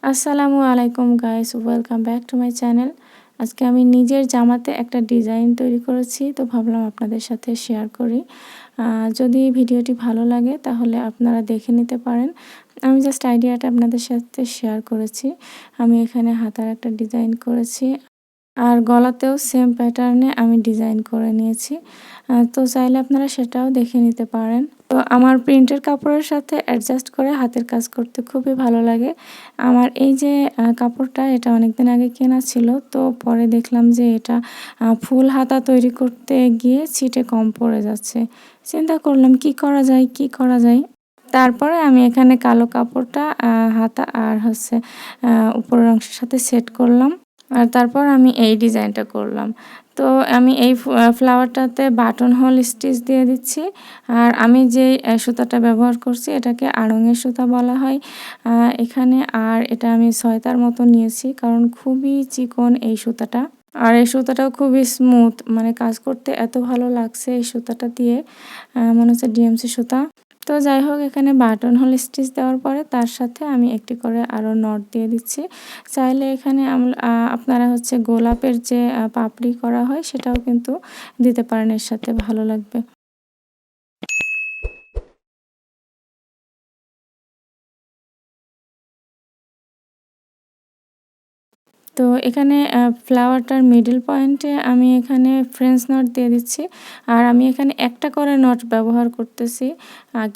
আসসালামু আলাইকুম guys, welcome back to my channel. আজকে আমি নিজের জামাতে একটা ডিজাইন তৈরি করেছি, তো ভাবলাম আপনাদের সাথে শেয়ার করি। যদি ভিডিওটি ভালো লাগে তাহলে আপনারা দেখে নিতে পারেন। আমি জাস্ট আইডিয়াটা আপনাদের সাথে শেয়ার করেছি। আমি এখানে হাতার একটা ডিজাইন করেছি, আর গলাতেও সেম প্যাটার্নে আমি ডিজাইন করে নিয়েছি। তো চাইলে আপনারা সেটাও দেখে নিতে পারেন। তো আমার প্রিন্টের কাপড়ের সাথে অ্যাডজাস্ট করে হাতের কাজ করতে খুবই ভালো লাগে। আমার এই যে কাপড়টা, এটা অনেকদিন আগে কেনা ছিল। তো পরে দেখলাম যে এটা ফুল হাতা তৈরি করতে গিয়ে ছিটে কম পড়ে যাচ্ছে। চিন্তা করলাম কি করা যায়, কি করা যায়। তারপরে আমি এখানে কালো কাপড়টা হাতা আর উপরের অংশের সাথে সেট করলাম। আর তারপর আমি এই ডিজাইনটা করলাম। তো আমি এই ফ্লাওয়ারটাতে বাটন হোল স্টিচ দিয়ে দিচ্ছি। আর আমি যে সুতাটা ব্যবহার করছি এটাকে আড়ঙের সুতা বলা হয় এখানে। আর এটা আমি 6 মতো নিয়েছি, কারণ খুবই চিকন এই সুতাটা। আর এই সুতাটাও খুবই স্মুথ, মানে কাজ করতে এত ভালো লাগছে এই সুতাটা দিয়ে, মনে হচ্ছে ডিএমসি সুতা। তো যাই হোক, এখানে বাটন হোল স্টিচ দেওয়ার পরে তার সাথে আমি একটি করে আরও নট দিয়ে দিচ্ছি। চাইলে এখানে আপনারা গোলাপের যে পাপড়ি করা হয় সেটাও কিন্তু দিতে পারেন, এর সাথে ভালো লাগবে। তো এখানে ফ্লাওয়ারটার মিডল পয়েন্টে আমি এখানে ফ্রেঞ্চ নট দিয়ে দিচ্ছি। আর আমি এখানে একটা করে নট ব্যবহার করতেছি,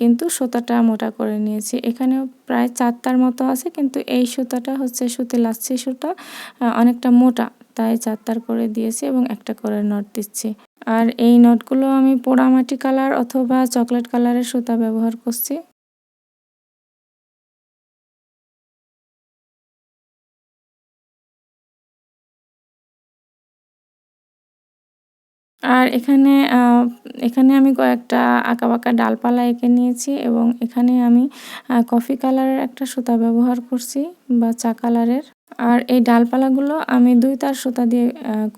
কিন্তু সুতাটা মোটা করে নিয়েছি। এখানেও প্রায় 4টার মতো আছে, কিন্তু এই সুতাটা সুতি লাচ্ছি সুতা, অনেকটা মোটা, তাই 4টার করে দিয়েছি এবং একটা করে নট দিচ্ছি। আর এই নটগুলো আমি পোড়ামাটি কালার অথবা চকলেট কালারের সুতা ব্যবহার করছি। আর এখানে আমি কয়েকটা আঁকাবাঁকা ডালপালা এঁকে নিয়েছি এবং এখানে আমি কফি কালারের একটা সুতা ব্যবহার করছি, বা চা কালারের। আর এই ডালপালাগুলো আমি 2 তার সুতা দিয়ে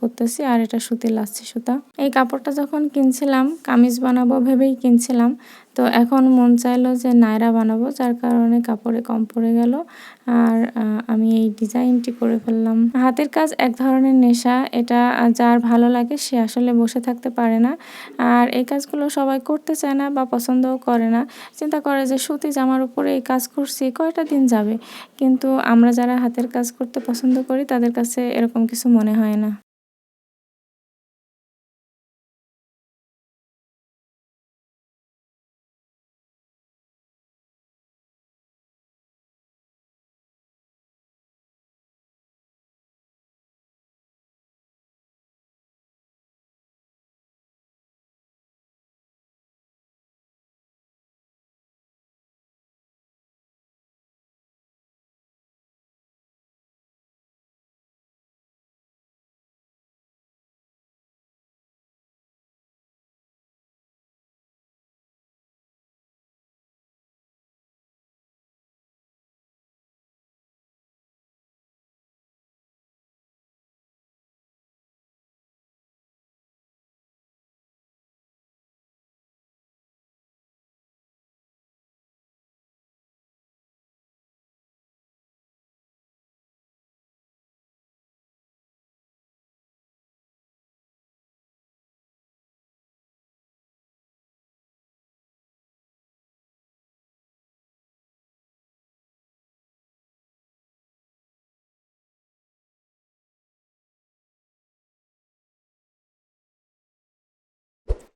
করতেছি, আর এটা সুতির লাচ্ছি সুতা। এই কাপড়টা যখন কিনছিলাম, কামিজ বানাবো ভেবেই কিনছিলাম। তো এখন মন চাইলো যে নায়রা বানাবো, যার কারণে কাপড়ে কম পড়ে গেল। আর আমি এই ডিজাইনটি করে ফেললাম। হাতের কাজ এক ধরনের নেশা, এটা যার ভালো লাগে সে আসলে বসে থাকতে পারে না। আর এই কাজগুলো সবাই করতে চায় না বা পছন্দও করে না। চিন্তা করে যে সুতি জামার উপরে এই কাজ করছি, কয়টা দিন যাবে। কিন্তু আমরা যারা হাতের কাজ করতে পছন্দ করি তাদের কাছে এরকম কিছু মনে হয় না।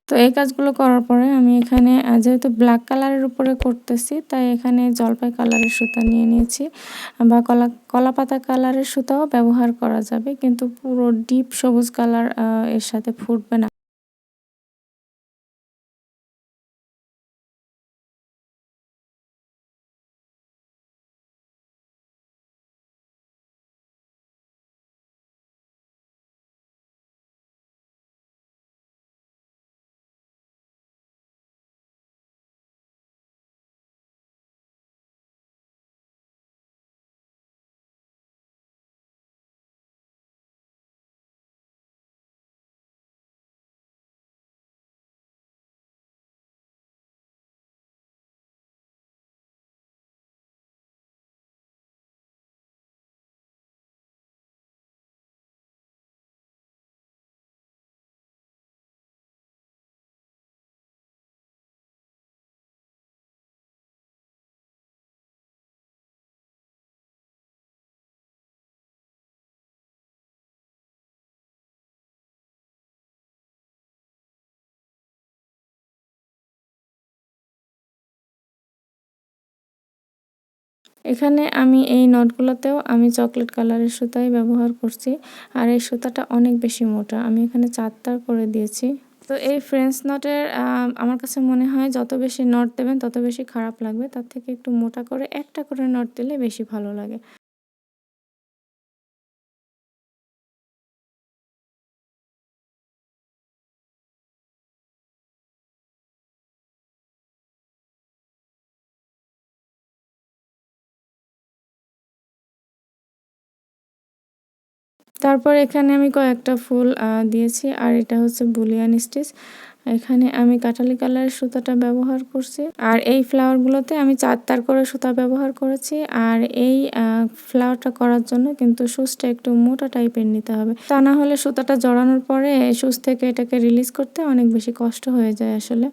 তো এই কাজগুলো করার পরে আমি এখানে যেহেতু ব্ল্যাক কালারের উপরে করতেছি, তাই এখানে জলপাই কালারের সুতা নিয়ে নিয়েছি, বা কলাপাতা কালারের সুতাও ব্যবহার করা যাবে, কিন্তু পুরো ডিপ সবুজ কালার এর সাথে ফুটবে না। এখানে আমি এই নটগুলোতেও আমি চকলেট কালারের সুতাই ব্যবহার করছি। আর এই সুতাটা অনেক বেশি মোটা, আমি এখানে 4 তার করে দিয়েছি। তো এই ফ্রেঞ্চ নটের আমার কাছে মনে হয় যত বেশি নট দেবেন তত বেশি খারাপ লাগবে, তার থেকে একটু মোটা করে একটা করে নট দিলে বেশি ভালো লাগে। তারপর এখানে আমি কয়েকটা ফুল দিয়েছি, আর এটা হচ্ছে বুলিয়ান স্টিচ। এখানে আমি কাঠালি কালারের সুতাটা ব্যবহার করছি। আর এই ফ্লাওয়ারগুলোতে আমি 4 তার করে সুতা ব্যবহার করেছি। আর এই ফ্লাওয়ারটা করার জন্য কিন্তু সুচটা একটু মোটা টাইপের নিতে হবে, তা না হলে সুতাটা জড়ানোর পরে সুচ থেকে এটাকে রিলিজ করতে অনেক বেশি কষ্ট হয়ে যায় আসলে।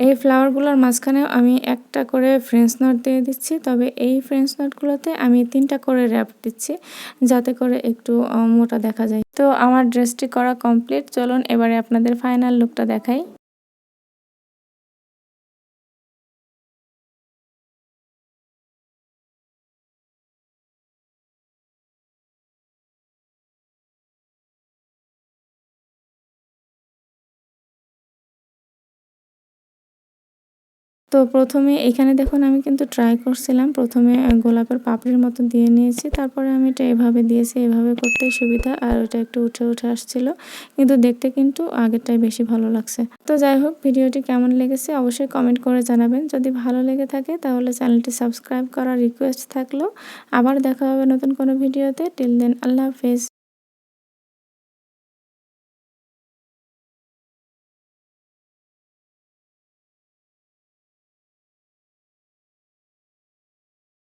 এই ফ্লাওয়ারগুলোর মাঝখানেও আমি একটা করে ফ্রেঞ্চ নট দিয়ে দিচ্ছি, তবে এই ফ্রেঞ্চ নটগুলোতে আমি 3টা করে র্যাপ দিচ্ছি যাতে করে একটু মোটা দেখা যায়। তো আমার ড্রেসটি করা কমপ্লিট, চলুন এবারে আপনাদের ফাইনাল লুকটা দেখাই। তো প্রথমে এখানে দেখুন আমি কিন্তু ট্রাই করছিলাম। প্রথমে গোলাপের পাপড়ির মতো দিয়ে নিয়েছি। তারপরে আমি এটা এভাবে দিয়েছি। এভাবে করতেই সুবিধা। আর ওটা একটু উঠে, উঠে আসছিল। কিন্তু দেখতে কিন্তু আগেরটাই বেশি ভালো লাগছে। তো যাই হোক, ভিডিওটি কেমন লেগেছে অবশ্যই কমেন্ট করে জানাবেন। যদি ভালো লেগে থাকে তাহলে চ্যানেলটি সাবস্ক্রাইব করার রিকোয়েস্ট থাকলো। আবার দেখা হবে নতুন কোনো ভিডিওতে। টিল দেন আল্লাহ হাফেজ।